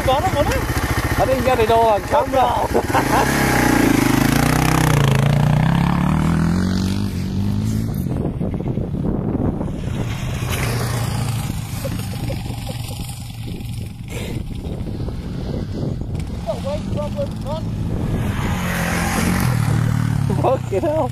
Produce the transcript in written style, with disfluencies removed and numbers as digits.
Bottom, wasn't it? I didn't get it all on camera. Got weight problem, man. Fucking hell.